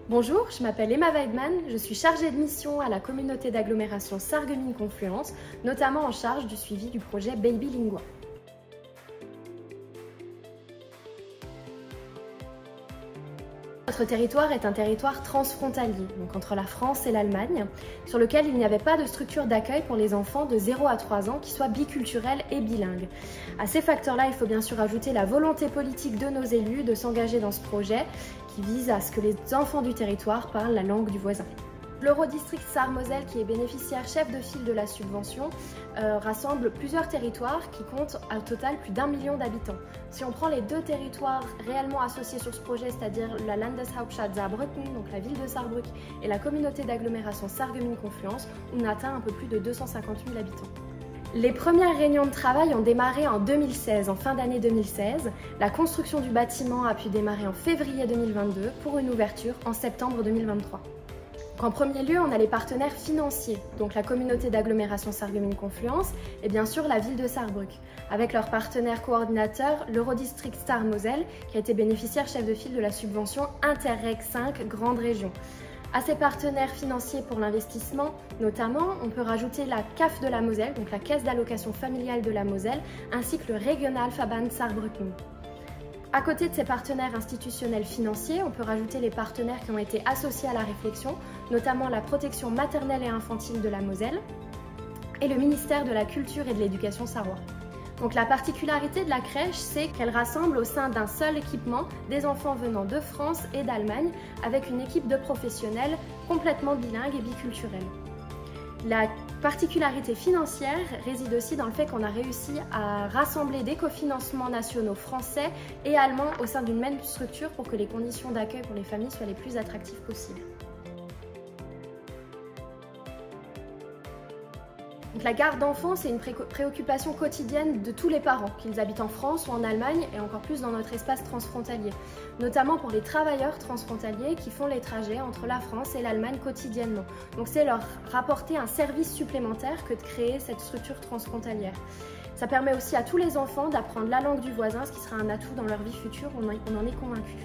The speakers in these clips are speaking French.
Bonjour, je m'appelle Emma Weidman, je suis chargée de mission à la communauté d'agglomération Sarreguemines-Confluence, notamment en charge du suivi du projet Baby Lingua. Notre territoire est un territoire transfrontalier, donc entre la France et l'Allemagne, sur lequel il n'y avait pas de structure d'accueil pour les enfants de 0 à 3 ans qui soient biculturels et bilingues. À ces facteurs-là, il faut bien sûr ajouter la volonté politique de nos élus de s'engager dans ce projet qui vise à ce que les enfants du territoire parlent la langue du voisin. L'Eurodistrict Sarre-Moselle, qui est bénéficiaire chef de file de la subvention, rassemble plusieurs territoires qui comptent au total plus d'1 million d'habitants. Si on prend les deux territoires réellement associés sur ce projet, c'est-à-dire la Landeshauptstadt Saarbrücken, donc la ville de Saarbrück, et la communauté d'agglomération Sarreguemines-Confluence, on atteint un peu plus de 250 000 habitants. Les premières réunions de travail ont démarré en 2016, en fin d'année 2016. La construction du bâtiment a pu démarrer en février 2022 pour une ouverture en septembre 2023. En premier lieu, on a les partenaires financiers, donc la communauté d'agglomération Sarreguemines-Confluence et bien sûr la ville de Saarbrück, avec leur partenaire coordinateur, l'Eurodistrict Sarre-Moselle, qui a été bénéficiaire chef de file de la subvention Interreg 5 Grande Région. À ces partenaires financiers pour l'investissement, notamment, on peut rajouter la CAF de la Moselle, donc la Caisse d'allocation familiale de la Moselle, ainsi que le Regionalverband Saarbrücken. À côté de ces partenaires institutionnels financiers, on peut rajouter les partenaires qui ont été associés à la réflexion, notamment la protection maternelle et infantile de la Moselle et le ministère de la Culture et de l'Éducation sarrois. Donc la particularité de la crèche, c'est qu'elle rassemble au sein d'un seul équipement des enfants venant de France et d'Allemagne avec une équipe de professionnels complètement bilingues et biculturels. La particularité financière réside aussi dans le fait qu'on a réussi à rassembler des cofinancements nationaux français et allemands au sein d'une même structure pour que les conditions d'accueil pour les familles soient les plus attractives possibles. Donc la garde d'enfants, c'est une préoccupation quotidienne de tous les parents, qu'ils habitent en France ou en Allemagne et encore plus dans notre espace transfrontalier, notamment pour les travailleurs transfrontaliers qui font les trajets entre la France et l'Allemagne quotidiennement. Donc c'est leur rapporter un service supplémentaire que de créer cette structure transfrontalière. Ça permet aussi à tous les enfants d'apprendre la langue du voisin, ce qui sera un atout dans leur vie future, on en est convaincus.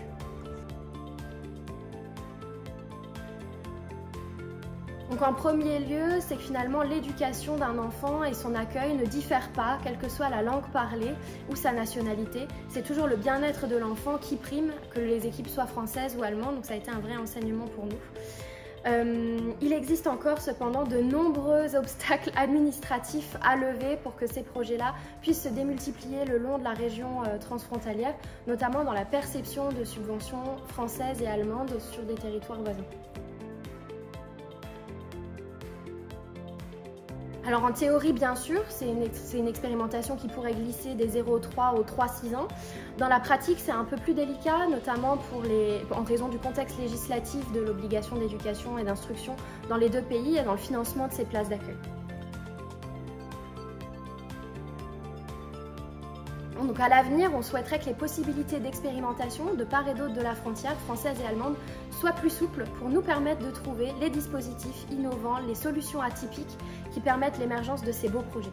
Donc en premier lieu, c'est que finalement l'éducation d'un enfant et son accueil ne diffèrent pas, quelle que soit la langue parlée ou sa nationalité. C'est toujours le bien-être de l'enfant qui prime, que les équipes soient françaises ou allemandes, donc ça a été un vrai enseignement pour nous. Il existe encore cependant de nombreux obstacles administratifs à lever pour que ces projets-là puissent se démultiplier le long de la région transfrontalière, notamment dans la perception de subventions françaises et allemandes sur des territoires voisins. Alors en théorie, bien sûr, c'est une expérimentation qui pourrait glisser des 0,3 aux 3,6 ans. Dans la pratique, c'est un peu plus délicat, notamment en raison du contexte législatif de l'obligation d'éducation et d'instruction dans les deux pays et dans le financement de ces places d'accueil. Donc à l'avenir, on souhaiterait que les possibilités d'expérimentation de part et d'autre de la frontière française et allemande soient plus souples pour nous permettre de trouver les dispositifs innovants, les solutions atypiques qui permettent l'émergence de ces beaux projets.